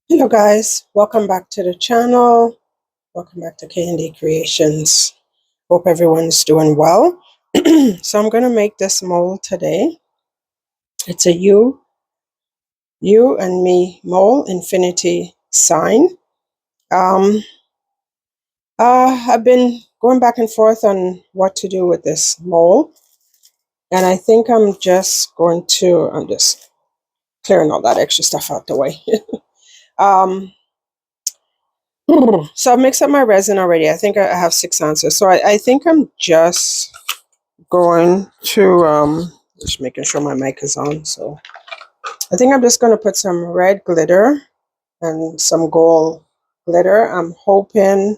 Hello guys, welcome back to the channel. Welcome back to Kndcreations. Creations. Hope everyone's doing well. So I'm going to make this mold today. It's a you and me mold infinity sign. Um, I've been going back and forth on what to do with this mold. And I think I'm just clearing all that extra stuff out the way. um, so I've mixed up my resin already. I think I have 6 ounces. So I think I'm just going to just making sure my mic is on. So I think I'm just going to put some red glitter and some gold glitter. I'm hoping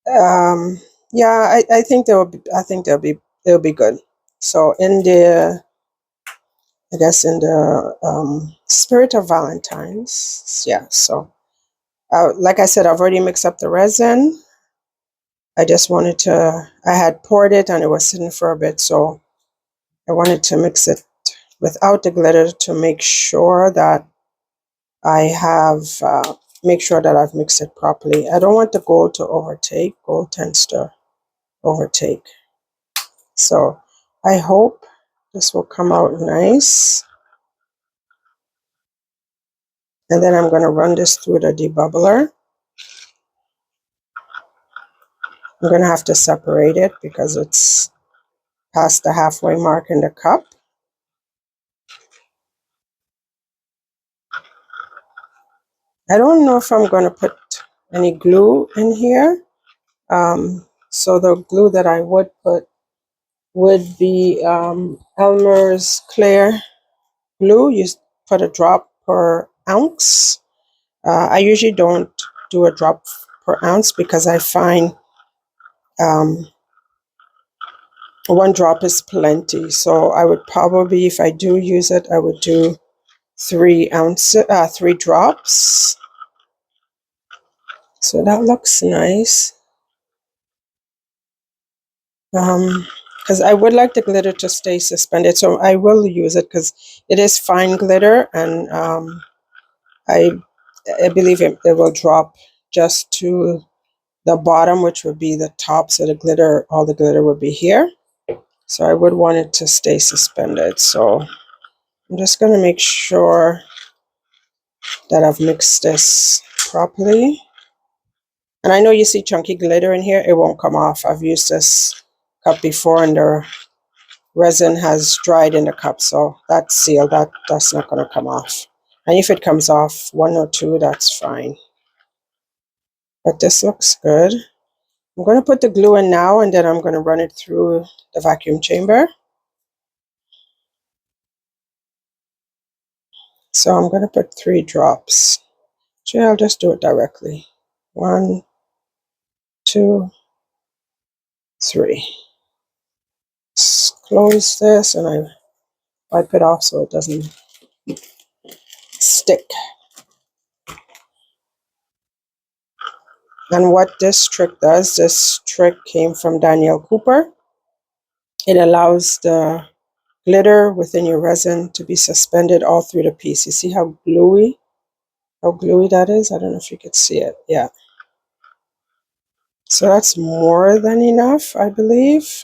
yeah, I think they'll be good. So in the I guess in the spirit of Valentine's, yeah. So like I said, I've already mixed up the resin. I just wanted to, I had poured it and it was sitting for a bit, so I wanted to mix it without the glitter to make sure that I have make sure that I've mixed it properly. I don't want the gold to overtake. Gold tends to overtake. So I hope this will come out nice. And then I'm going to run this through the debubbler. I'm going to have to separate it because it's past the halfway mark in the cup. I don't know if I'm going to put any glue in here. So the glue that I would put would be Elmer's Clear glue. You put a drop per ounce. I usually don't do a drop per ounce because I find one drop is plenty. So I would probably, if I do use it, I would do 3 drops. So that looks nice. Because I would like the glitter to stay suspended, so I will use it because it is fine glitter, and I believe it will drop just to the bottom, which would be the top, so the glitter, all the glitter would be here. So I would want it to stay suspended. So I'm just going to make sure that I've mixed this properly. And I know you see chunky glitter in here. It won't come off. I've used this cup before and the resin has dried in the cup, so that's sealed. That's not going to come off. And if it comes off 1 or 2, that's fine. But this looks good. I'm going to put the glue in now, and then I'm going to run it through the vacuum chamber. So I'm going to put 3 drops. So I'll just do it directly. 1, 2, 3. Let's close this, and I wipe it off so it doesn't stick. And what this trick does, this trick came from Danielle Cooper. It allows the glitter within your resin to be suspended all through the piece. You see how gluey that is? I don't know if you could see it. Yeah. So that's more than enough, I believe.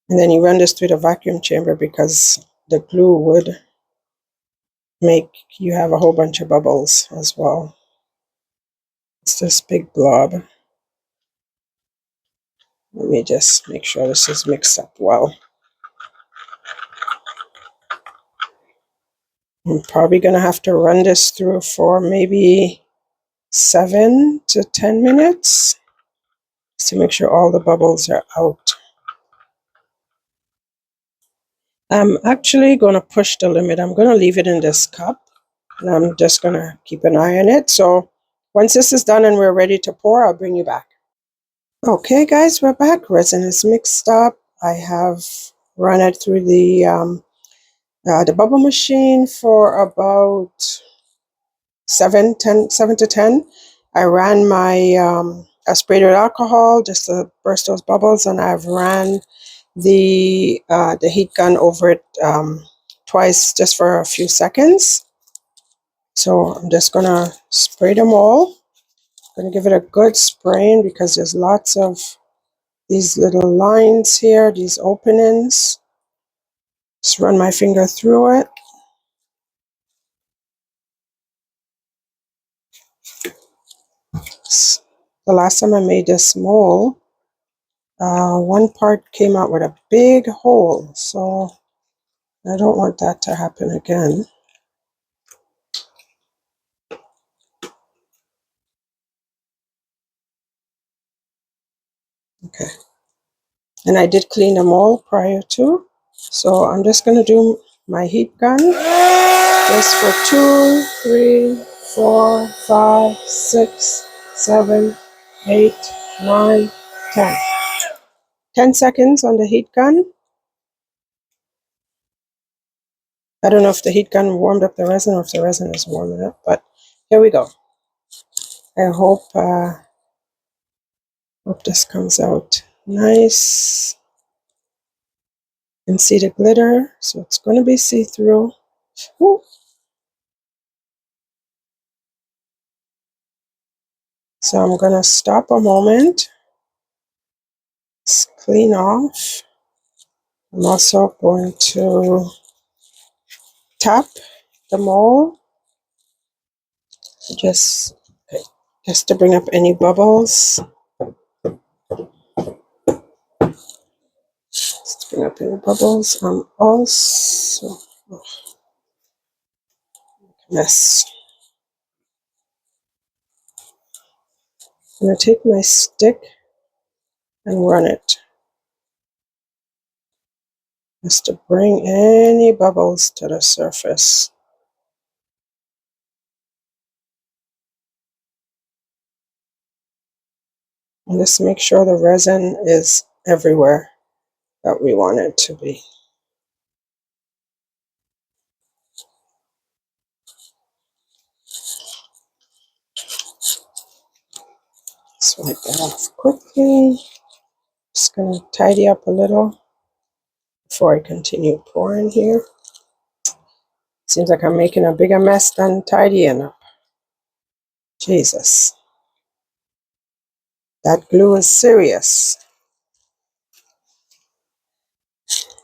And then you run this through the vacuum chamber because the glue would make you have a whole bunch of bubbles as well. It's this big blob. Let me just make sure this is mixed up well. I'm probably going to have to run this through for maybe 7 to 10 minutes to make sure all the bubbles are out. I'm actually going to push the limit. I'm going to leave it in this cup, and I'm just going to keep an eye on it. So once this is done and we're ready to pour, I'll bring you back. Okay, guys, we're back. Resin is mixed up. I have run it through the bubble machine for about 7 to 10. I ran my I sprayed it with alcohol just to burst those bubbles, and I've ran the heat gun over it twice just for a few seconds. So I'm just gonna spray them all. I'm gonna give it a good spraying because there's lots of these little lines here, these openings. Just run my finger through it. The last time I made this mold, one part came out with a big hole, so I don't want that to happen again. Okay, and I did clean them all prior to, so I'm just going to do my heat gun just for 2, 3, 4, 5, 6, 7, 8, 9, 10. 10 seconds on the heat gun. I don't know if the heat gun warmed up the resin or if the resin is warming up, but here we go. I hope this comes out nice. You can see the glitter, so it's going to be see-through. Ooh. So I'm going to stop a moment, clean off. I'm also going to tap the mold just to bring up any bubbles. Just to bring up any bubbles. I'm also mess. I'm going to take my stick and run it just to bring any bubbles to the surface. And just make sure the resin is everywhere that we want it to be. Just wipe that off quickly. Just going to tidy up a little before I continue pouring here. Seems like I'm making a bigger mess than tidying up. Jesus. That glue is serious.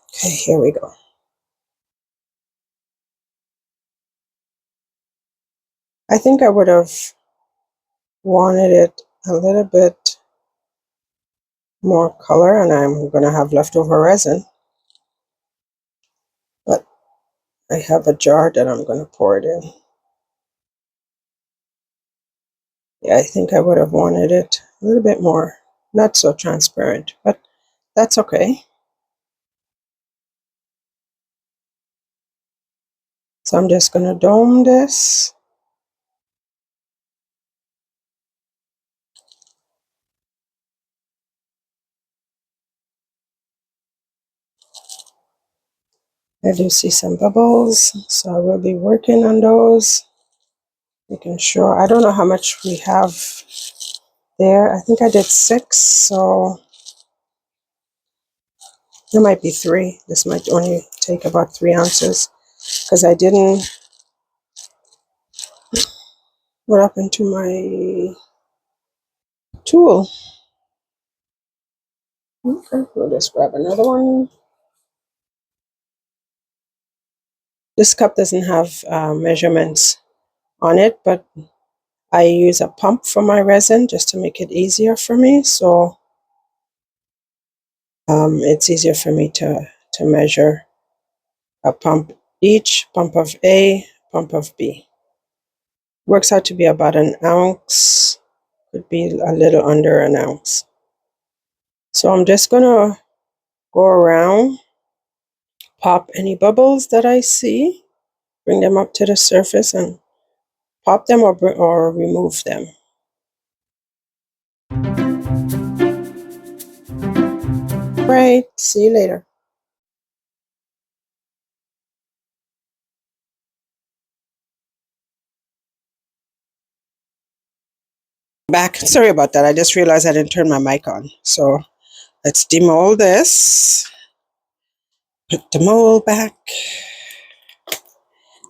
Okay, here we go. I think I would have wanted it a little bit more color, and I'm going to have leftover resin. But I have a jar that I'm going to pour it in. Yeah, I think I would have wanted it a little bit more, not so transparent, but that's okay. So I'm just going to dome this. I do see some bubbles, so I will be working on those, making sure. I don't know how much we have there. I think I did 6, so there might be 3. This might only take about 3 ounces because I didn't put up into my tool. Okay, we'll just grab another one. This cup doesn't have measurements on it, but I use a pump for my resin just to make it easier for me. So it's easier for me to measure a pump, each pump of A, pump of B. Works out to be about 1 ounce, could be a little under 1 ounce. So I'm just gonna go around, pop any bubbles that I see, bring them up to the surface and pop them or remove them. Right, see you later. Back. Sorry about that. I just realized I didn't turn my mic on. So let's demold this. Put the mold back.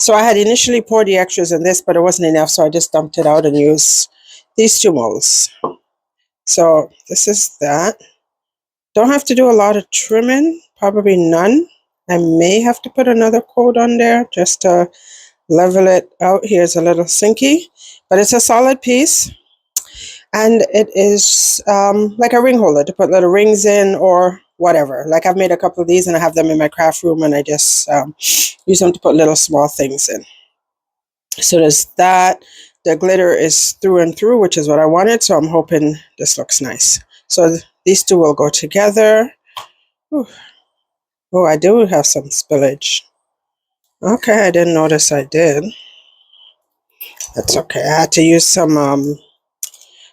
So I had initially poured the extras in this, but it wasn't enough, so I just dumped it out and used these 2 molds. So this is that. Don't have to do a lot of trimming, probably none. I may have to put another coat on there just to level it out. Here's a little sinky, but it's a solid piece. And it is like a ring holder to put little rings in or whatever. Like I've made a couple of these and I have them in my craft room, and I just use them to put little small things in. So there's that. The glitter is through and through, which is what I wanted. So I'm hoping this looks nice. So these 2 will go together. Ooh. Oh, I do have some spillage. Okay, I didn't notice I did. That's okay. I had to use some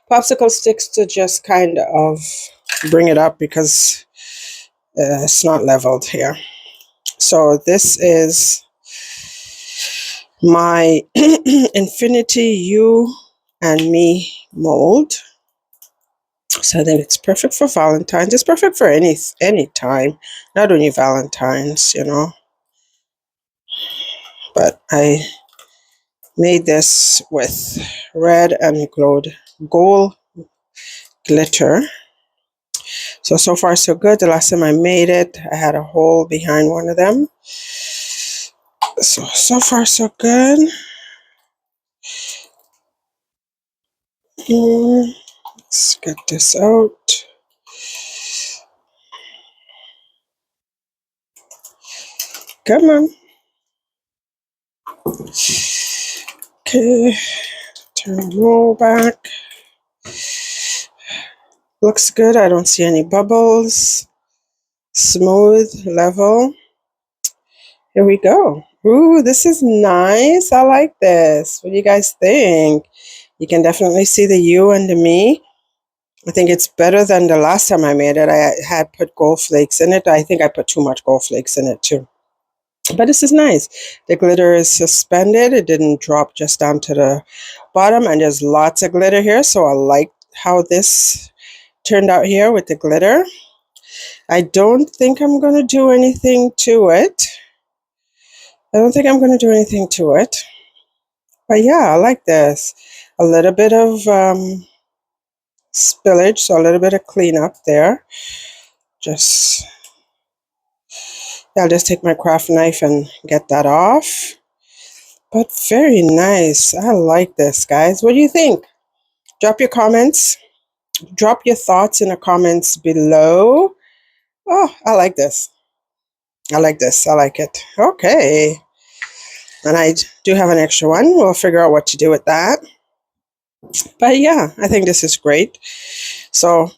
popsicle sticks to just kind of bring it up because it's not leveled here. So this is my Infinity You and Me mold. So I think it's perfect for Valentine's. It's perfect for any time, not only Valentine's, you know. But I made this with red and gold glitter. So far so good. The last time I made it, I had a hole behind one of them. So far so good. Let's get this out. Come on. Okay, turn the roll back. Looks good. I don't see any bubbles. Smooth, level. Here we go. Ooh, this is nice. I like this. What do you guys think? You can definitely see the you and the me. I think it's better than the last time I made it. I had put gold flakes in it. I think I put too much gold flakes in it too. But this is nice. The glitter is suspended. It didn't drop just down to the bottom. And there's lots of glitter here. So I like how this turned out here with the glitter. I don't think I'm going to do anything to it. But yeah, I like this. A little bit of spillage, so a little bit of cleanup there. I'll just take my craft knife and get that off. But very nice. I like this, guys. What do you think? Drop your comments. Drop your thoughts in the comments below. Oh, I like this. I like this. I like it. Okay. And I do have an extra one. We'll figure out what to do with that. But yeah, I think this is great. So,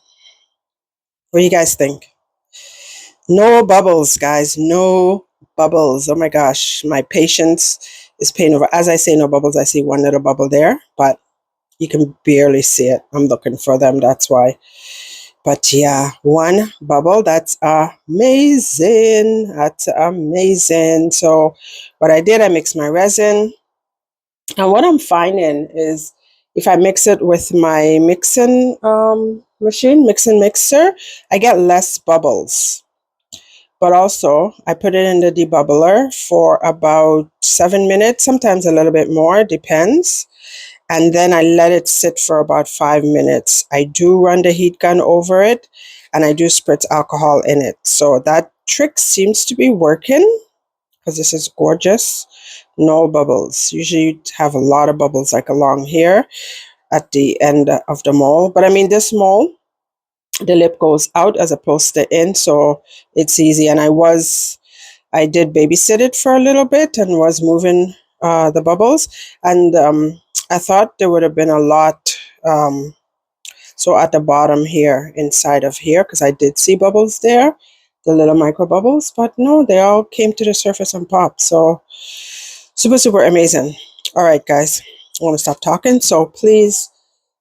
what do you guys think? No bubbles, guys. No bubbles. Oh my gosh. My patience is paying over. As I say no bubbles, I see one little bubble there, but you can barely see it. I'm looking for them. That's why. But yeah, one bubble. That's amazing. That's amazing. So what I did, I mixed my resin. And what I'm finding is if I mix it with my mixing mixer, I get less bubbles. But also, I put it in the debubbler for about 7 minutes, sometimes a little bit more, depends. And then I let it sit for about 5 minutes. I do run the heat gun over it, and I do spritz alcohol in it. So that trick seems to be working because this is gorgeous. No bubbles. Usually you have a lot of bubbles like along here at the end of the mold. But I mean, this mold, the lip goes out as opposed to in, so it's easy. And I did babysit it for a little bit and was moving the bubbles, and I thought there would have been a lot so at the bottom here, inside of here, because I did see bubbles there, the little micro bubbles, but no, they all came to the surface and popped. So super amazing. All right, guys, I want to stop talking, so please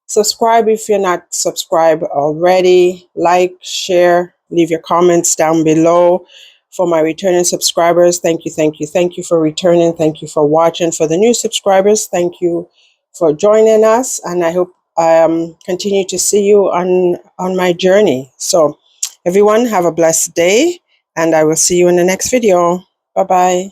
subscribe if you're not subscribed already. Like, share, leave your comments down below. For my returning subscribers, thank you for returning. Thank you for watching. For the new subscribers, thank you for joining us. And I hope I continue to see you on my journey. So everyone have a blessed day, and I will see you in the next video. Bye-bye.